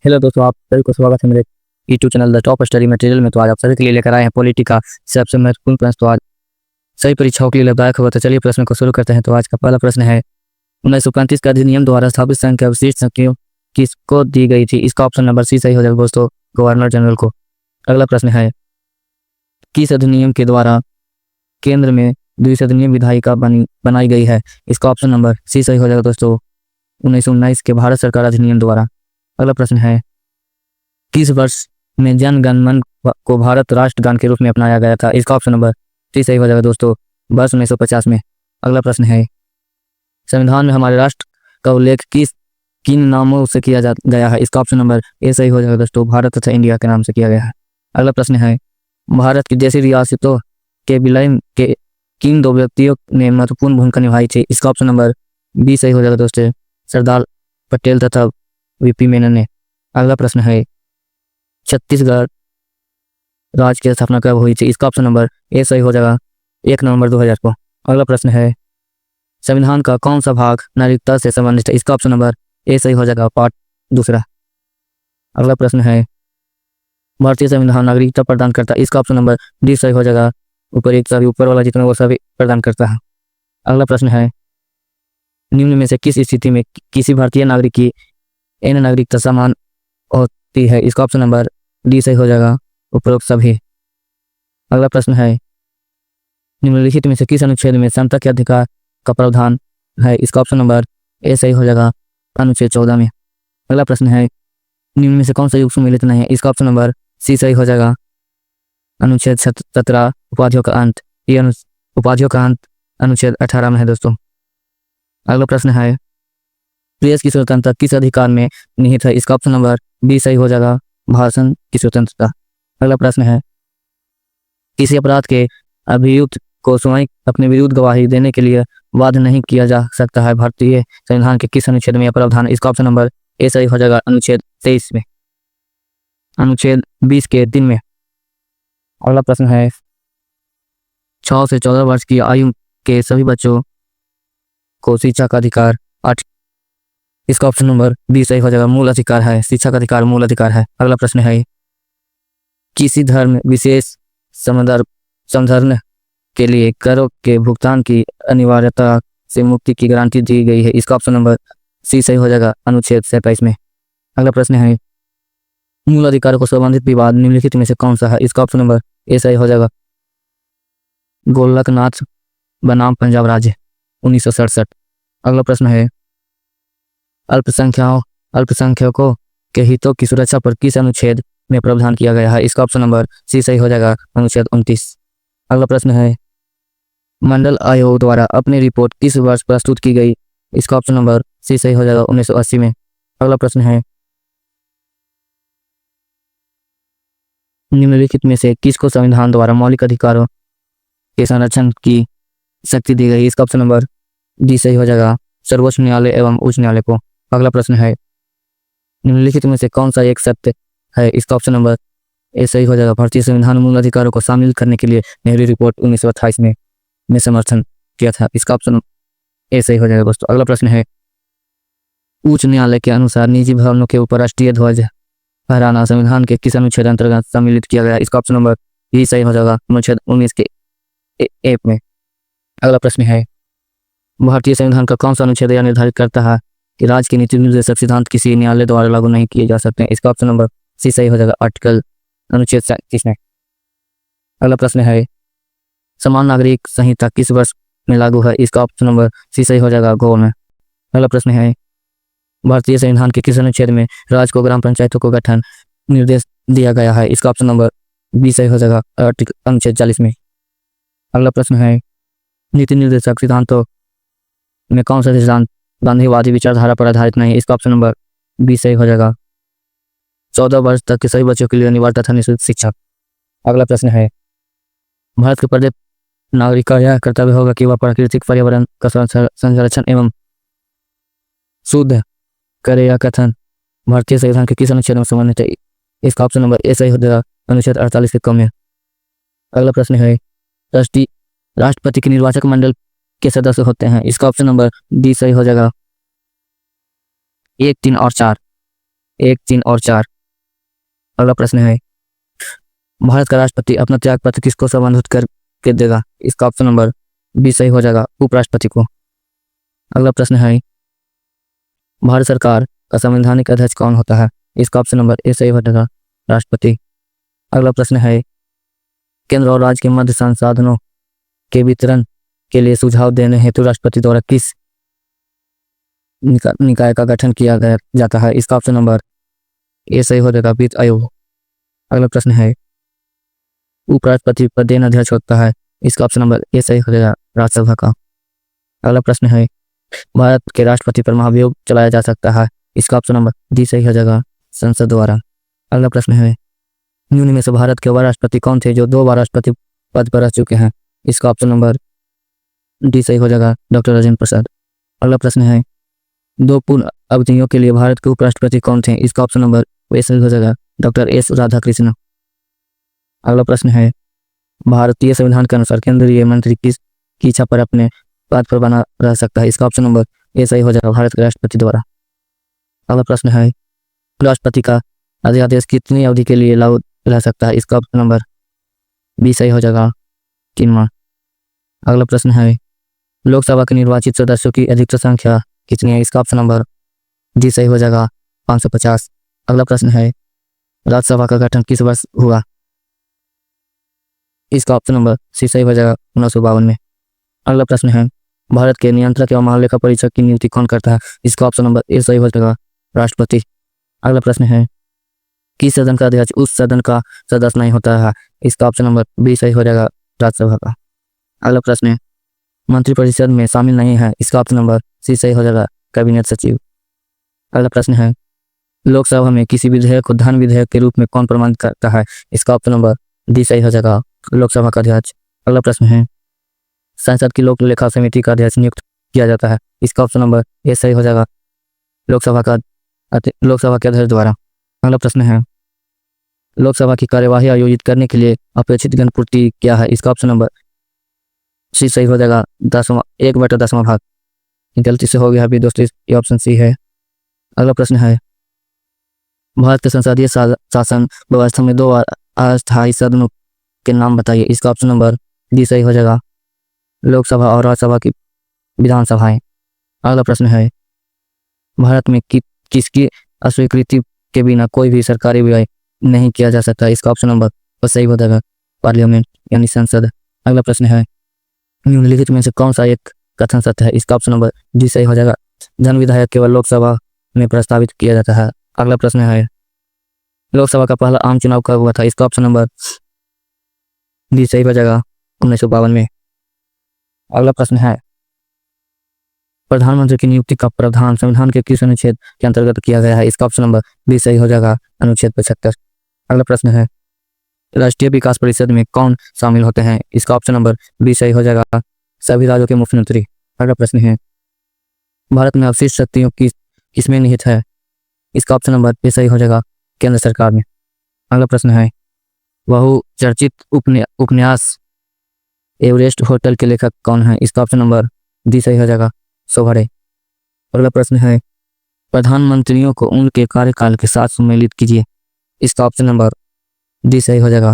Hello दोस्तों, आप सभी को स्वागत है मेरे YouTube channel the top study material में। तो आज आप सभी के लिए लेकर आए हैं पॉलिटी का सबसे महत्वपूर्ण प्रश्न। तो आज सभी परीक्षाओं के लिए लाभदायक खबर। तो चलिए प्रश्न को शुरू करते हैं। तो आज का पहला प्रश्न है, 1935 का अधिनियम द्वारा स्थापित संघ की विशिष्ट शक्तियों किसको दी गई थी? इसका ऑप्शन नंबर सी सही हो जाएगा दोस्तों, गवर्नर जनरल को। अगला प्रश्न है, किस अधिनियम के द्वारा केंद्र में द्विसदनीय विधायिका बनाई गई है? इसका ऑप्शन नंबर सी सही हो जाएगा दोस्तों, 1919 के भारत सरकार अधिनियम द्वारा। अगला प्रश्न है, किस वर्ष में जन गण मन को भारत राष्ट्रगान के रूप में अपनाया गया था? इसका ऑप्शन नंबर सी सही हो जाएगा दोस्तों, वर्ष 1950 में। अगला प्रश्न है, संविधान में हमारे राष्ट्र का उल्लेख किन नामों से किया गया है? इसका ऑप्शन नंबर ए सही हो जाएगा दोस्तों, भारत तथा इंडिया के नाम से किया गया है। अगला प्रश्न है, भारत की जैसी रियासतों के विलय के किन दो व्यक्तियों ने महत्वपूर्ण भूमिका निभाई थी? इसका ऑप्शन नंबर बी सही हो जाएगा दोस्तों, सरदार पटेल तथा वीपी मेनन ने। अगला प्रश्न है, छत्तीसगढ़ राज्य की स्थापना कब हुई थी? इसका ऑप्शन नंबर ए सही हो जाएगा, 1 नवंबर 2000 को। अगला प्रश्न है, संविधान का कौन सा भाग नागरिकता से संबंधित है? इसका ऑप्शन नंबर ए सही हो जाएगा, पार्ट 2। अगला प्रश्न है, भारतीय संविधान नागरिकता प्रदान करता है? इसका ऑप्शन नंबर डी सही हो जाएगा, ऊपर वाला जितना वो सभी प्रदान करता है। अगला प्रश्न है, निम्न में से किस स्थिति में किसी भारतीय नागरिक की एन नागरिकता समान होती है? इसका ऑप्शन नंबर डी सही हो जाएगा, उपरोक्त सभी। अगला प्रश्न है, निम्नलिखित में से किस अनुच्छेद में समता के अधिकार का प्रावधान है? इसका ऑप्शन नंबर ए सही हो जाएगा, अनुच्छेद 14 में। अगला प्रश्न है, निम्न में से कौन सा युग सम्मिलित नहीं है? इसका ऑप्शन नंबर सी सही हो जाएगा, अनुच्छेद 17 उपाधियों का अंत। ये उपाधियों का अंत अनुच्छेद 18 में है दोस्तों। अगला प्रश्न है, प्रेस की स्वतंत्रता किस अधिकार में निहित है? इसका ऑप्शन नंबर बी सही हो जाएगा, भाषण की स्वतंत्रता। अगला प्रश्न है, किसी अपराध के अभियुक्त को स्वयं अपने विरुद्ध गवाही देने के लिए बाध्य नहीं किया जा सकता है? भारतीय संविधान के किस अनुच्छेद में यह प्रावधान है? इसका ऑप्शन नंबर ए सही हो जाएगा, अनुच्छेद 23 में, अनुच्छेद 20 के 3 में। अगला प्रश्न है, 6 से 14 वर्ष की आयु के सभी बच्चों को शिक्षा का अधिकार 8। इसका ऑप्शन नंबर बी सही हो जाएगा, मूल अधिकार है, शिक्षा का अधिकार मूल अधिकार है। अगला प्रश्न है, किसी धर्म विशेष संदर्भ के लिए करों के भुगतान की अनिवार्यता से मुक्ति की गारंटी दी गई है? इसका ऑप्शन नंबर सी सही हो जाएगा, अनुच्छेद 27 में। अगला प्रश्न है, मूल अधिकारों को संबंधित विवाद निम्नलिखित में से कौन सा है? इसका ऑप्शन नंबर ए सही हो जाएगा, गोलकनाथ बनाम पंजाब राज्य 1967। अगला प्रश्न है, अल्पसंख्यकों के हितों की सुरक्षा पर किस अनुच्छेद में प्रावधान किया गया है? इसका ऑप्शन नंबर सी सही हो जाएगा, अनुच्छेद 29। अगला प्रश्न है, मंडल आयोग द्वारा अपनी रिपोर्ट किस वर्ष प्रस्तुत की गई? इसका ऑप्शन नंबर सी सही हो जाएगा, 1980 में। अगला प्रश्न है, निम्नलिखित में से किसको संविधान द्वारा मौलिक अधिकारों के संरक्षण की शक्ति दी गई? इसका ऑप्शन नंबर डी सही हो जाएगा, सर्वोच्च न्यायालय एवं उच्च न्यायालय को। अगला प्रश्न है, निम्नलिखित में से कौन सा एक सत्य है? इसका ऑप्शन नंबर ए सही हो जाएगा, भारतीय संविधान मूल अधिकारों को शामिल करने के लिए नेहरू रिपोर्ट 1928 में समर्थन किया था। इसका ऑप्शन ए सही हो जाएगा दोस्तों। अगला प्रश्न है, उच्च न्यायालय के अनुसार निजी भवनों के ऊपर राष्ट्रीय ध्वज फहराना संविधान के किस अनुच्छेद अंतर्गत सम्मिलित किया गया? इसका ऑप्शन नंबर ई सही हो जाएगा, अनुच्छेद 19 के ए में। अगला प्रश्न है, भारतीय संविधान का कौन सा अनुच्छेद यह निर्धारित करता है कि राज्य के नीति निर्देशक सिद्धांत किसी न्यायालय द्वारा लागू नहीं किए जा सकते? इसका ऑप्शन नंबर सी सही हो जाएगा, आर्टिकल अनुच्छेद 37 में। अगला प्रश्न है, समान नागरिक संहिता किस वर्ष में लागू है? इसका ऑप्शन नंबर सी सही हो जाएगा, गो में। अगला प्रश्न है, भारतीय संविधान के किस अनुच्छेद में राज्य को ग्राम पंचायतों को गठन निर्देश दिया गया है? इसका ऑप्शन नंबर बी सही हो जाएगा, आर्टिकल अनुच्छेद 40 में। अगला प्रश्न है, नीति निर्देशक सिद्धांतों में कौन सा सिद्धांत गांधीवादी विचारधारा पर आधारित नहीं है? इसका ऑप्शन नंबर बी सही हो जाएगा, 14 वर्ष तक के सभी बच्चों के लिए अनिवार्य तथा निःशुल्क शिक्षा। अगला प्रश्न है, भारत के प्रत्येक नागरिक का यह कर्तव्य होगा कि वह प्राकृतिक पर्यावरण का संरक्षण एवं शुद्ध करे। यह कथन भारतीय संविधान के किस अनुच्छेद में संबंधित है? इसका ऑप्शन नंबर ए सही हो जाएगा, अनुच्छेद 48 के क में। अगला प्रश्न है, राष्ट्रपति के निर्वाचक मंडल के सदस्य होते हैं? इसका ऑप्शन नंबर डी सही हो जाएगा, 1, 3 और 4। 1, 3 और 4। अगला प्रश्न है, भारत का राष्ट्रपति अपना त्याग पत्र किसको संबोधित करके देगा? इसका ऑप्शन नंबर बी सही हो जाएगा, उपराष्ट्रपति को। अगला प्रश्न है, भारत सरकार का संवैधानिक अध्यक्ष कौन होता है? इसका ऑप्शन नंबर ए सही हो जाएगा, राष्ट्रपति। अगला प्रश्न है, केंद्र और राज्य के मध्य संसाधनों के वितरण के लिए सुझाव देने हेतु राष्ट्रपति द्वारा किस निकाय का गठन किया जाता है? इसका ऑप्शन नंबर ए सही हो जाएगा, वित्त आयोग। अगला प्रश्न है, उपराष्ट्रपति प्रदेन अध्यक्ष होता है? इसका ऑप्शन नंबर ए सही हो जाएगा, राज्यसभा का। अगला प्रश्न है, भारत के राष्ट्रपति पर महाभियोग चलाया जा सकता है? इसका ऑप्शन नंबर डी सही हो जाएगा, संसद द्वारा। अगला प्रश्न है, निम्न में से भारत के वह राष्ट्रपति कौन थे जो 2 बार राष्ट्रपति पद पर रह चुके हैं? इसका ऑप्शन नंबर डी सही हो जाएगा, डॉक्टर राजेंद्र प्रसाद। अगला प्रश्न है, 2 पूर्ण अवधियों के लिए भारत के उपराष्ट्रपति कौन थे? इसका ऑप्शन नंबर ए सही हो जाएगा, डॉक्टर एस राधाकृष्णन। अगला प्रश्न है, भारतीय संविधान के अनुसार केंद्रीय मंत्री की इच्छा पर अपने पद पर बना रह सकता है? इसका ऑप्शन नंबर ए सही हो जाएगा, भारत के राष्ट्रपति द्वारा। अगला प्रश्न है, राष्ट्रपति का अध्यादेश कितनी अवधि के लिए लागू रह सकता है? इसका ऑप्शन नंबर बी सही हो जाएगा, 3 माह। अगला प्रश्न है, लोकसभा के निर्वाचित सदस्यों की अधिकतम संख्या कितनी है? इसका ऑप्शन नंबर डी सही हो जाएगा, 550। अगला प्रश्न है, राज्यसभा का गठन किस वर्ष हुआ? इसका ऑप्शन नंबर सी सही हो जाएगा, 1952 में। अगला प्रश्न है, भारत के नियंत्रक एवं महालेखा परीक्षक की नियुक्ति कौन करता है? इसका ऑप्शन नंबर ए सही हो जाएगा, राष्ट्रपति। अगला प्रश्न है, किस सदन का अध्यक्ष उस सदन का सदस्य नहीं होता है? इसका ऑप्शन नंबर बी सही हो जाएगा, राज्यसभा का। अगला प्रश्न है, मंत्रिपरिषद में शामिल नहीं है? इसका ऑप्शन नंबर सी सही हो जाएगा, कैबिनेट सचिव। अगला प्रश्न है, लोकसभा में किसी विधेयक को धन विधेयक के रूप में कौन प्रमाणित करता है? इसका ऑप्शन नंबर डी सही हो जाएगा, लोकसभा का अध्यक्ष। अगला प्रश्न है, संसद की लोक लेखा समिति का अध्यक्ष नियुक्त किया जाता है? इसका ऑप्शन नंबर ए सही हो जाएगा, लोकसभा के अध्यक्ष द्वारा। अगला प्रश्न है, लोकसभा की कार्यवाही आयोजित करने के लिए अपेक्षित जनपूर्ति क्या है? इसका ऑप्शन नंबर सी सही हो जाएगा, 1/10 भाग। गलती से हो गया अभी दोस्तों, ये ऑप्शन सी है। अगला प्रश्न है, भारत के संसदीय शासन व्यवस्था में 2 अस्थायी सदनों के नाम बताइए? इसका ऑप्शन नंबर डी सही हो जाएगा, लोकसभा और राज्यसभा की विधानसभाएं। अगला प्रश्न है, भारत में किसकी अस्वीकृति के बिना कोई भी सरकारी व्यय नहीं किया जा सकता? इसका ऑप्शन नंबर सही हो जाएगा, पार्लियामेंट यानी संसद। अगला प्रश्न है, निम्नलिखित में से कौन सा एक कथन सत्य है? इसका ऑप्शन नंबर डी सही हो जाएगा, धन विधेयक केवल लोकसभा में प्रस्तावित किया जाता है। अगला प्रश्न है, लोकसभा का पहला आम चुनाव कब हुआ था? इसका ऑप्शन नंबर डी सही हो जाएगा, 1952 में। अगला प्रश्न है, प्रधानमंत्री की नियुक्ति का प्रावधान संविधान के किस अनुच्छेद के अंतर्गत किया गया है? इसका ऑप्शन नंबर बी सही हो जाएगा, अनुच्छेद 75। अगला प्रश्न है, राष्ट्रीय विकास परिषद में कौन शामिल होते हैं? इसका ऑप्शन नंबर बी सही हो जाएगा, सभी राज्यों के मुख्यमंत्री। अगला प्रश्न है, भारत में अवशिष्ट शक्तियों किसमें निहित है? इसका ऑप्शन नंबर ए सही हो जाएगा, केंद्र सरकार में। अगला प्रश्न है, बहुचर्चित उपन्यास एवरेस्ट होटल के लेखक कौन है? इसका ऑप्शन नंबर डी सही हो जाएगा, सोभाड़े। अगला प्रश्न है, प्रधानमंत्रियों को उनके कार्यकाल के साथ सम्मिलित कीजिए। इसका ऑप्शन नंबर डी सही हो जाएगा।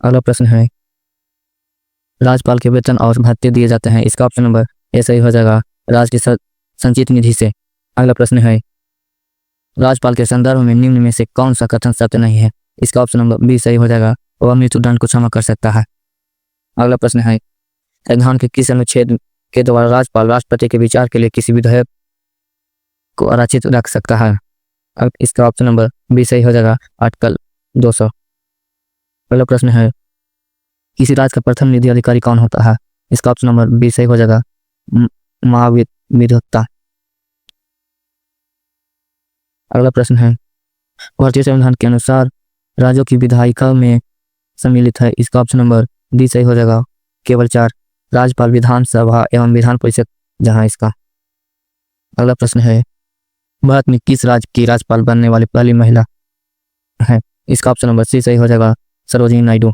अगला प्रश्न है, राज्यपाल के वेतन और भत्ते दिए जाते हैं? इसका ऑप्शन नंबर ए सही हो जाएगा, राज्य की संचित निधि से। अगला प्रश्न है, राज्यपाल के संदर्भ में निम्न में से कौन सा कथन सत्य नहीं है? इसका ऑप्शन नंबर बी सही हो जाएगा, वह मृत्युदंड को क्षमा कर सकता है। अगला प्रश्न है, संविधान के किस अनुच्छेद के द्वारा राज्यपाल राष्ट्रपति के विचार के लिए किसी विधेयक को आरक्षित रख सकता है? इसका ऑप्शन नंबर बी सही हो जाएगा, आर्टिकल 200। अगला प्रश्न है, किसी राज्य का प्रथम निधि अधिकारी कौन होता है? इसका ऑप्शन नंबर बी सही हो जाएगा, महाधिवक्ता। अगला प्रश्न है, भारतीय संविधान के अनुसार राज्यों की विधायिका में सम्मिलित है? इसका ऑप्शन नंबर डी सही हो जाएगा, केवल 4, राज्यपाल, विधानसभा एवं विधान परिषद जहां इसका। अगला प्रश्न है, भारत में किस राज्य की राज्यपाल बनने वाली पहली महिला है? इसका ऑप्शन नंबर सी सही हो जाएगा, सरोजिनी नायडू।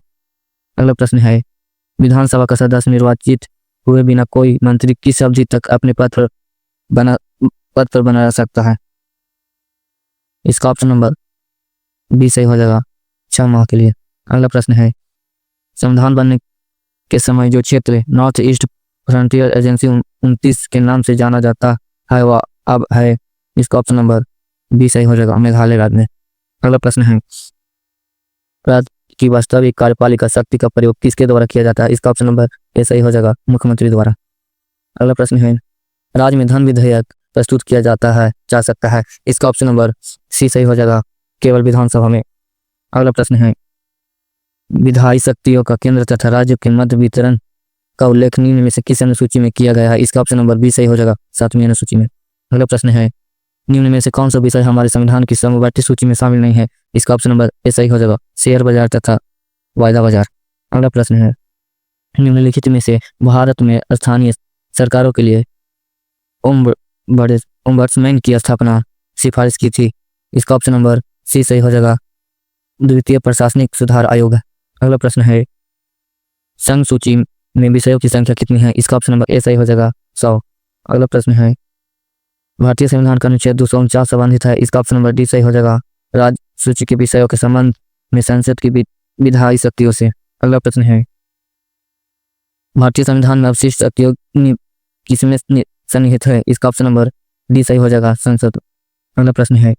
अगला प्रश्न है, विधानसभा का सदस्य निर्वाचित हुए बिना कोई मंत्री किस अवधि तक अपने पद पर बना रह सकता है? इसका ऑप्शन नंबर बी सही हो जाएगा 6 माह के लिए। अगला प्रश्न है, संविधान बनने के समय जो क्षेत्र नॉर्थ ईस्ट फ्रंटियर एजेंसी 29 के नाम से जाना जाता है वह अब है। इसका ऑप्शन नंबर बी सही हो जाएगा मेघालय राज्य में। अगला प्रश्न है, राज्य की वास्तविक कार्यपालिका शक्ति का प्रयोग किसके द्वारा किया जाता है? इसका ऑप्शन नंबर ए सही हो जाएगा मुख्यमंत्री द्वारा। अगला प्रश्न है, राज्य में धन विधेयक प्रस्तुत किया जा सकता है। इसका ऑप्शन नंबर सी सही हो जाएगा केवल विधानसभा में। अगला प्रश्न है, विधायी शक्तियों का केंद्र तथा राज्य के मध्य वितरण का उल्लेख निम्न में से किस अनुसूची में किया गया है? इसका ऑप्शन नंबर बी सही हो जाएगा 7वीं अनुसूची में। अगला प्रश्न है, निम्न में से कौन सा विषय हमारे संविधान की समवर्ती सूची में शामिल नहीं है? इसका ऑप्शन नंबर ए सही हो जाएगा शेयर बाजार तथा वायदा बाजार। अगला प्रश्न है, निम्नलिखित में से भारत में स्थानीय सरकारों के लिए ओम्बड्समैन की स्थापना सिफारिश की थी? इसका ऑप्शन नंबर सी सही हो जाएगा द्वितीय प्रशासनिक सुधार आयोग। अगला प्रश्न है, संघ सूची में विषयों की संख्या कितनी है? इसका ऑप्शन नंबर ए सही हो जाएगा 100। अगला प्रश्न है, भारतीय संविधान का अनुच्छेद 249 संबंधित है। इसका ऑप्शन नंबर डी सही हो जाएगा राज्य सूची के विषयों के संबंध में संसद की विधायी शक्तियों से। अगला प्रश्न है, भारतीय संविधान में अवशिष्ट शक्तियों किसमें सन्निहित है? इसका ऑप्शन नंबर डी सही हो जाएगा संसद। अगला प्रश्न है,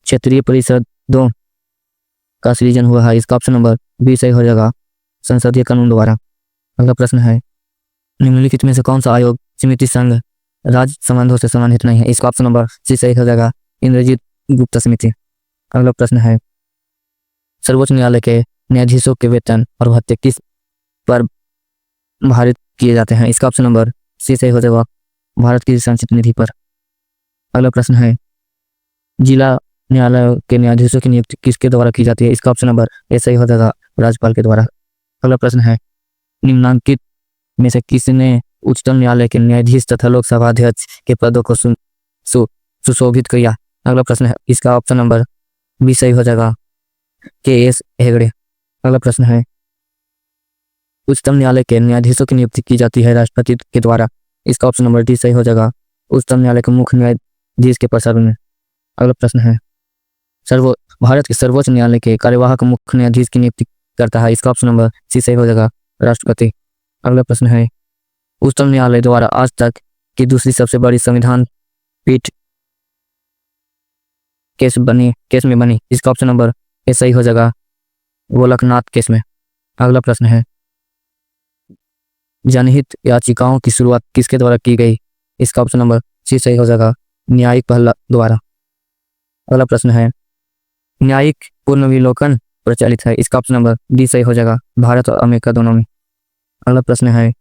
क्षेत्रीय परिषदों का सृजन हुआ है। इसका ऑप्शन नंबर बी सही हो जाएगा संसदीय कानून द्वारा। अगला प्रश्न है, निम्नलिखित में से कौन सा आयोग समिति संघ राज्य संबंधों से संबंधित नहीं है? इसका ऑप्शन नंबर सी सही हो जाएगा इंद्रजीत गुप्ता समिति। अगला प्रश्न है, सर्वोच्च न्यायालय के न्यायाधीशों के वेतन और भत्ते किस पर भारित किए जाते हैं? इसका ऑप्शन नंबर सी सही हो जाएगा भारत की संचित निधि पर। अगला प्रश्न है, जिला न्यायालय के न्यायाधीशों की नियुक्ति किसके द्वारा की जाती है? इसका ऑप्शन नंबर ए सही हो जाएगा राज्यपाल के द्वारा। अगला प्रश्न है, निम्नांकित में से किसने उच्चतम न्यायालय के न्यायाधीश तथा लोकसभा अध्यक्ष के पदों को सुशोभित किया? अगला प्रश्न है, इसका ऑप्शन नंबर बी सही हो जाएगा के एस हेगड़े। अगला प्रश्न है, उच्चतम न्यायालय के न्यायाधीशों की नियुक्ति की जाती है राष्ट्रपति के द्वारा। इसका ऑप्शन नंबर डी सही हो जाएगा उच्चतम न्यायालय के मुख्य न्यायाधीश के प्रसारण में। अगला प्रश्न है, भारत के सर्वोच्च न्यायालय के कार्यवाहक मुख्य न्यायाधीश की नियुक्ति करता है। इसका ऑप्शन नंबर सी सही हो जाएगा राष्ट्रपति। अगला प्रश्न है, उच्चतम न्यायालय द्वारा आज तक की दूसरी सबसे बड़ी संविधान पीठ केस में बनी। इसका ऑप्शन नंबर ए सही हो जाएगा गोलकनाथ केस में। अगला प्रश्न है, जनहित याचिकाओं की शुरुआत किसके द्वारा की गई? इसका ऑप्शन नंबर सी सही हो जाएगा न्यायिक पहला द्वारा। अगला प्रश्न है, न्यायिक पुनर्विलोकन प्रचलित है। इसका ऑप्शन नंबर डी सही हो जाएगा भारत और अमेरिका दोनों में। अगला प्रश्न है,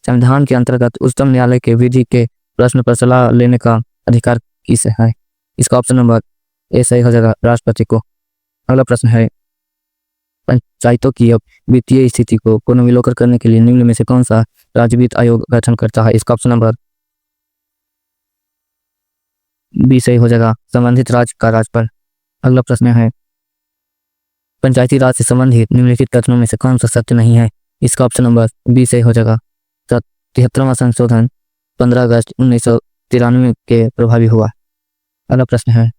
संविधान के अंतर्गत उच्चतम न्यायालय के विधि के प्रश्न पर सलाह लेने का अधिकार किसे है? इसका ऑप्शन नंबर ए सही हो जाएगा राष्ट्रपति को। अगला प्रश्न है, पंचायतों की वित्तीय स्थिति को पुनर्विलोकन करने के लिए निम्न में से कौन सा राज्य वित्त आयोग गठन करता है? इसका ऑप्शन नंबर बी सही हो जाएगा संबंधित राज्य का राज्यपाल। अगला प्रश्न है, पंचायती राज से संबंधित निम्नलिखित कथनों में से कौन सा सत्य नहीं है? इसका ऑप्शन नंबर बी सही हो जाएगा 73वां संशोधन 15 अगस्त 1993 के प्रभावी हुआ। अगला प्रश्न है,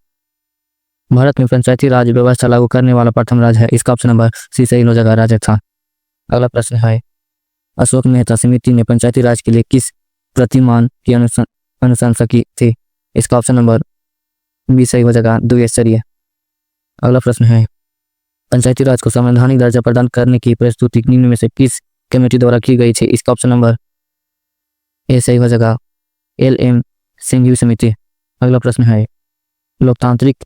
भारत में पंचायती राज व्यवस्था लागू करने वाला प्रथम राज्य है। इसका ऑप्शन नंबर सी सही हो जाएगा राजस्थान। अगला प्रश्न है, अशोक मेहता समिति ने पंचायती राज के लिए किस प्रतिमान की अनुशंसा की थी? इसका ऑप्शन नंबर बी सही हो जाएगा द्विस्तरीय। अगला प्रश्न है, पंचायती राज को संवैधानिक दर्जा प्रदान करने की प्रस्तुति निम्न में से किस कमेटी द्वारा की गई थी? इसका ऑप्शन नंबर ए सही हो जाएगा LM सिंघवी समिति। अगला प्रश्न है, लोकतांत्रिक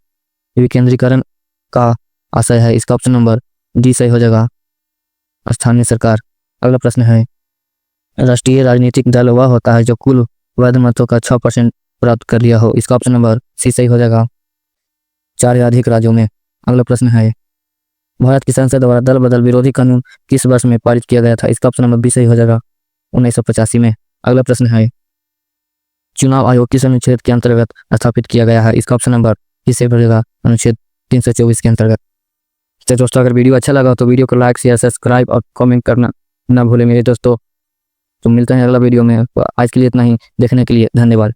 विकेंद्रीकरण का आशय है। इसका ऑप्शन नंबर डी सही हो जाएगा स्थानीय सरकार। अगला प्रश्न है, राष्ट्रीय राजनीतिक दल वह होता है जो कुल वैध मतों का 6% प्राप्त कर लिया हो। इसका ऑप्शन नंबर सी सही हो जाएगा 4 या अधिक राज्यों में। अगला प्रश्न है, भारत की संसद द्वारा दल बदल विरोधी कानून किस वर्ष में पारित किया गया था? इसका ऑप्शन नंबर बी सही हो जाएगा 1985 में। अगला प्रश्न है, चुनाव आयोग किस अनुच्छेद के अंतर्गत स्थापित किया गया है? इसका ऑप्शन नंबर किससे बढ़ेगा अनुच्छेद 324 के अंतर्गत। तो दोस्तों, अगर वीडियो अच्छा लगा तो वीडियो को लाइक शेयर सब्सक्राइब और कमेंट करना ना भूले मेरे दोस्तों। तो मिलते हैं अगला वीडियो में। आज के लिए इतना ही, देखने के लिए धन्यवाद।